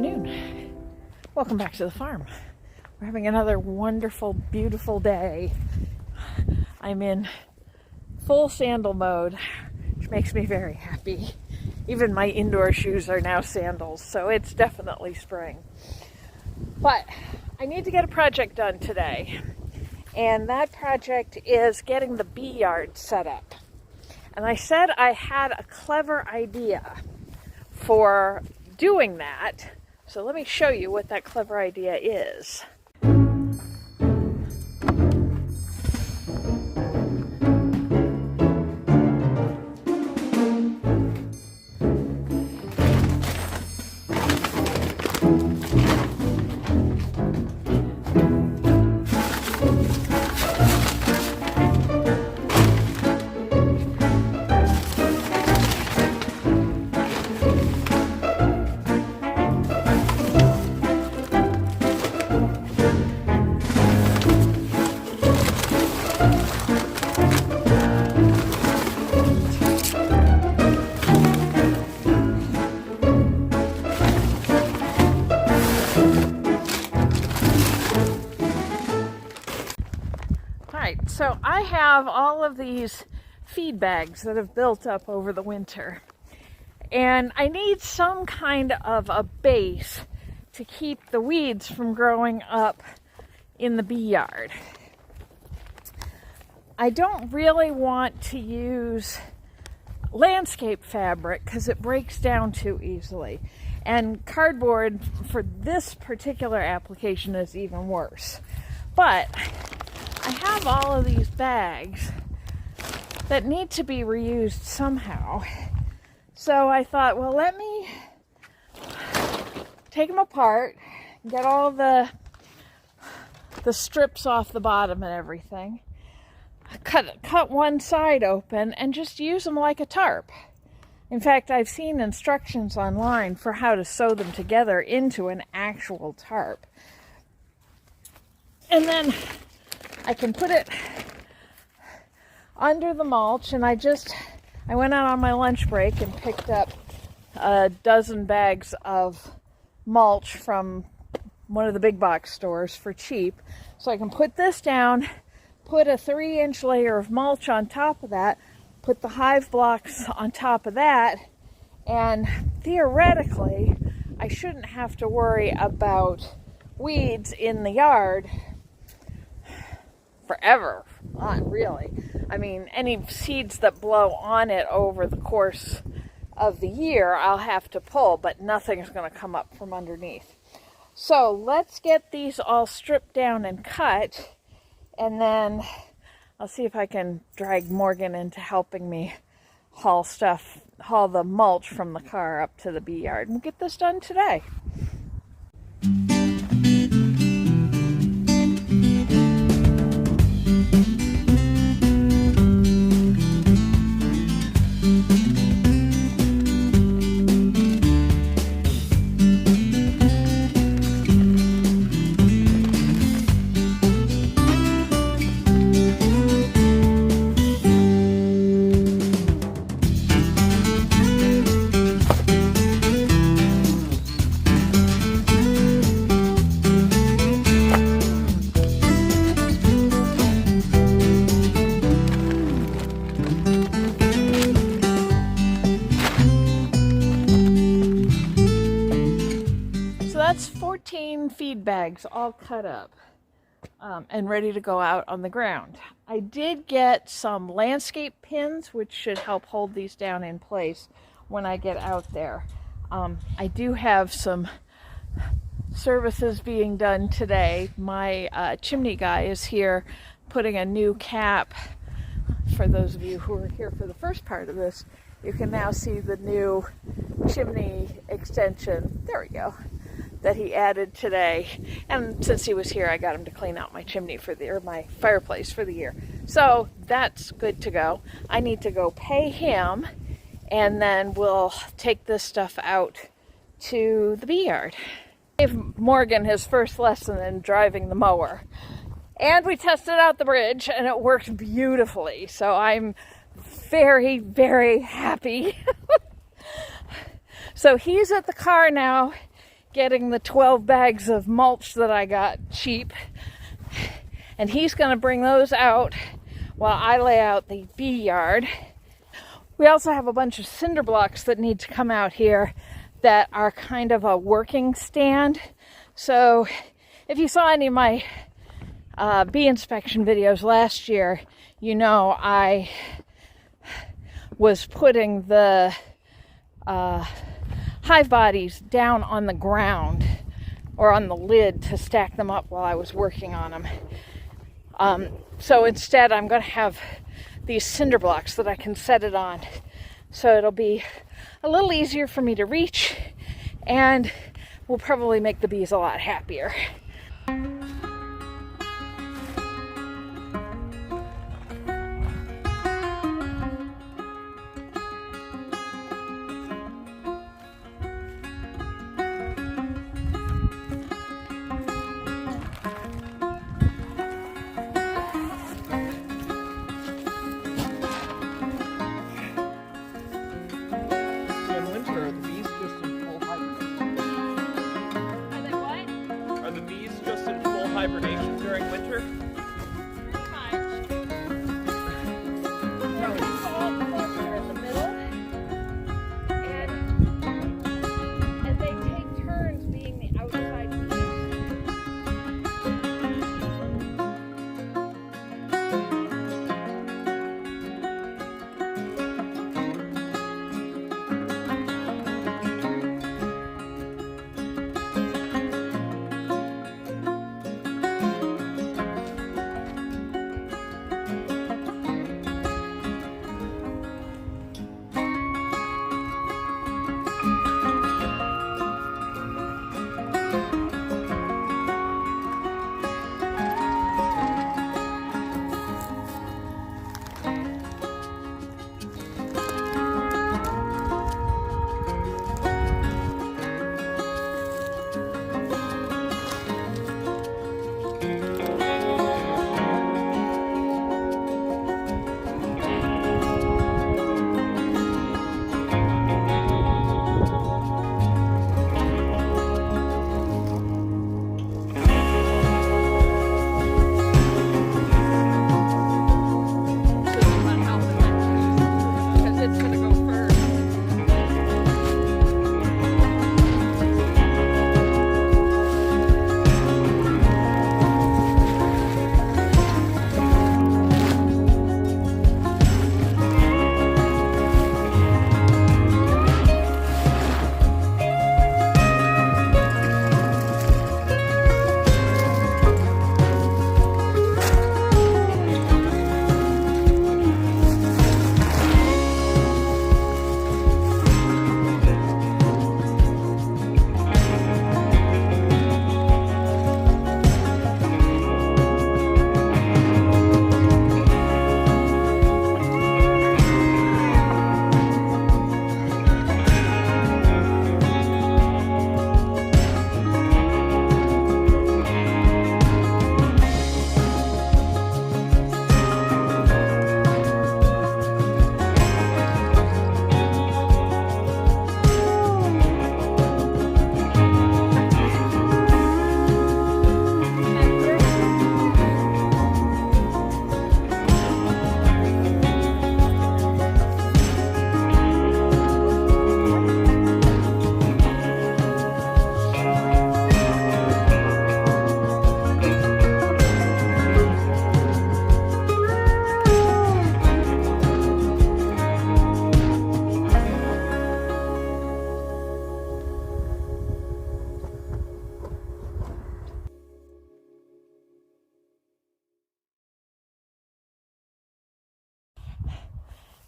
afternoon. Welcome back to the farm. We're having another wonderful, beautiful day. I'm in full sandal mode, which makes me very happy. Even my indoor shoes are now sandals, so it's definitely spring. But I need to get a project done today, and that project is getting the bee yard set up. And I said I had a clever idea for doing that, so let me show you what that clever idea is. So I have all of these feed bags that have built up over the winter, and I need some kind of a base to keep the weeds from growing up in the bee yard. I don't really want to use landscape fabric because it breaks down too easily, and cardboard for this particular application is even worse. But I have all of these bags that need to be reused somehow. So I thought, well, let me take them apart, get all the strips off the bottom and everything, cut one side open, and just use them like a tarp. In fact, I've seen instructions online for how to sew them together into an actual tarp. And then I can put it under the mulch, and I went out on my lunch break and picked up a dozen bags of mulch from one of the big box stores for cheap. So I can put this down, put a 3-inch layer of mulch on top of that, put the hive blocks on top of that, and theoretically I shouldn't have to worry about weeds in the yard forever. Not really. I mean, any seeds that blow on it over the course of the year I'll have to pull, but nothing's going to come up from underneath. So let's get these all stripped down and cut, and then I'll see if I can drag Morgan into helping me haul the mulch from the car up to the bee yard, and get this done today. That's 14 feed bags all cut up and ready to go out on the ground. I did get some landscape pins, which should help hold these down in place when I get out there. I do have some services being done today. My chimney guy is here putting a new cap. For those of you who are here for the first part of this, you can now see the new chimney extension. There we go. That he added today, and since he was here, I got him to clean out my chimney my fireplace for the year. So that's good to go. I need to go pay him, and then we'll take this stuff out to the bee yard. I gave Morgan his first lesson in driving the mower, and we tested out the bridge, and it worked beautifully. So I'm very, very happy. So he's at the car now. getting the 12 bags of mulch that I got cheap. And he's going to bring those out while I lay out the bee yard. We also have a bunch of cinder blocks that need to come out here that are kind of a working stand. So if you saw any of my bee inspection videos last year, you know I was putting the hive bodies down on the ground or on the lid to stack them up while I was working on them. So instead I'm going to have these cinder blocks that I can set it on. So it'll be a little easier for me to reach, and will probably make the bees a lot happier. Hibernation during winter? And they take turns being the outside bees.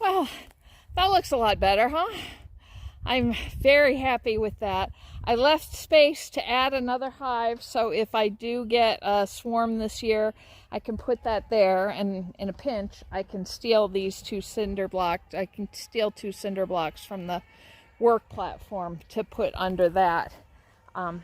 Well, that looks a lot better, huh? I'm very happy with that. I left space to add another hive, so if I do get a swarm this year, I can put that there, and in a pinch, I can steal these two cinder blocks. I can steal 2 cinder blocks from the work platform to put under that. And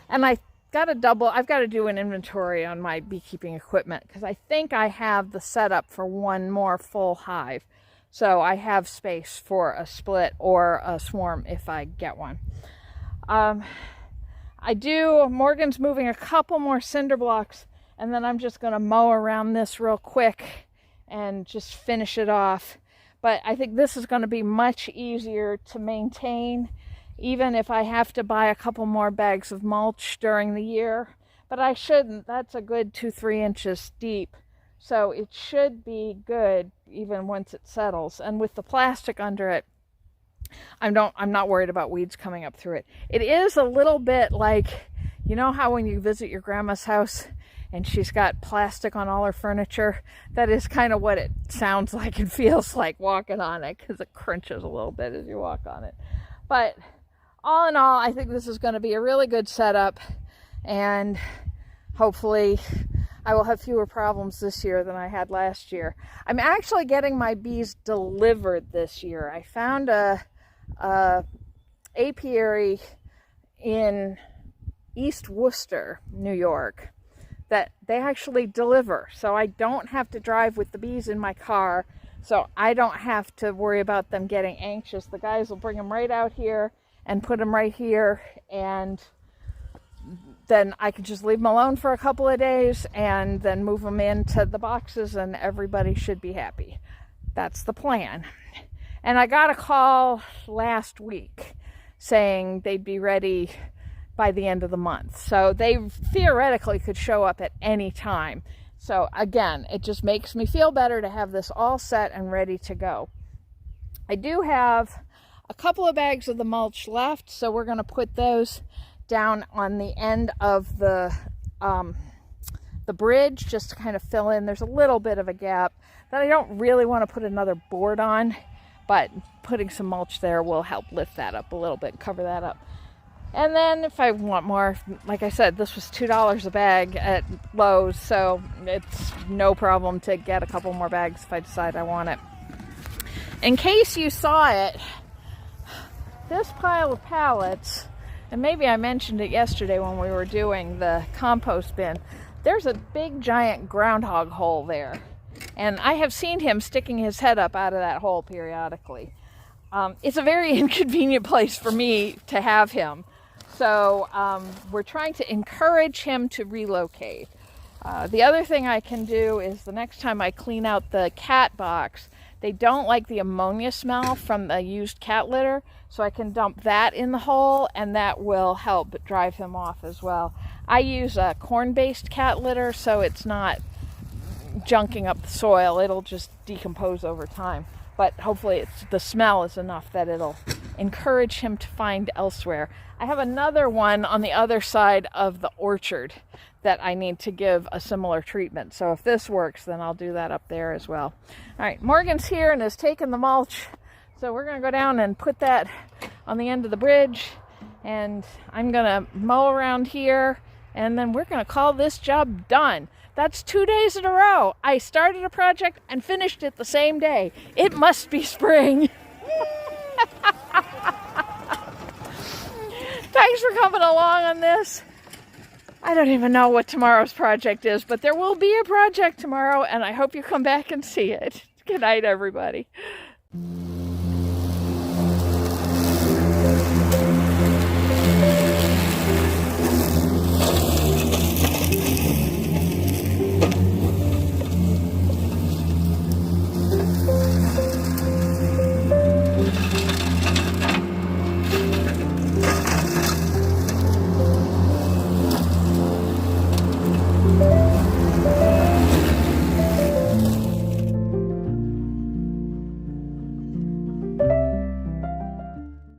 I've got to do an inventory on my beekeeping equipment, because I think I have the setup for one more full hive. So I have space for a split or a swarm if I get one. Morgan's moving a couple more cinder blocks, and then I'm just going to mow around this real quick and just finish it off. But I think this is going to be much easier to maintain, even if I have to buy a couple more bags of mulch during the year. But I shouldn't. That's a good 2-3 inches deep. So it should be good even once it settles. And with the plastic under it, I'm not worried about weeds coming up through it. It is a little bit like, you know how when you visit your grandma's house and she's got plastic on all her furniture? That is kind of what it sounds like and feels like walking on it, because it crunches a little bit as you walk on it. But all in all, I think this is going to be a really good setup, and hopefully I will have fewer problems this year than I had last year. I'm actually getting my bees delivered this year. I found a apiary in East Worcester, New York, that they actually deliver. So I don't have to drive with the bees in my car, so I don't have to worry about them getting anxious. The guys will bring them right out here and put them right here, and then I can just leave them alone for a couple of days and then move them into the boxes, and everybody should be happy. That's the plan. And I got a call last week saying they'd be ready by the end of the month. So they theoretically could show up at any time. So again, it just makes me feel better to have this all set and ready to go. I do have a couple of bags of the mulch left, so we're going to put those down on the end of the bridge, just to kind of fill in. There's a little bit of a gap that I don't really want to put another board on, but putting some mulch there will help lift that up a little bit, cover that up. And then if I want more, like I said, this was $2 a bag at Lowe's, so it's no problem to get a couple more bags if I decide I want it. In case you saw it, this pile of pallets, and maybe I mentioned it yesterday when we were doing the compost bin, there's a big giant groundhog hole there. And I have seen him sticking his head up out of that hole periodically. It's a very inconvenient place for me to have him. So we're trying to encourage him to relocate. The other thing I can do is the next time I clean out the cat box, they don't like the ammonia smell from the used cat litter, so I can dump that in the hole, and that will help drive him off as well. I use a corn-based cat litter, so it's not junking up the soil. It'll just decompose over time. But hopefully the smell is enough that it'll encourage him to find elsewhere. I have another one on the other side of the orchard that I need to give a similar treatment. So if this works, then I'll do that up there as well. All right, Morgan's here and has taken the mulch. So we're going to go down and put that on the end of the bridge. And I'm going to mow around here. And then we're going to call this job done. That's 2 days in a row. I started a project and finished it the same day. It must be spring. Thanks for coming along on this. I don't even know what tomorrow's project is, but there will be a project tomorrow, and I hope you come back and see it. Good night, everybody.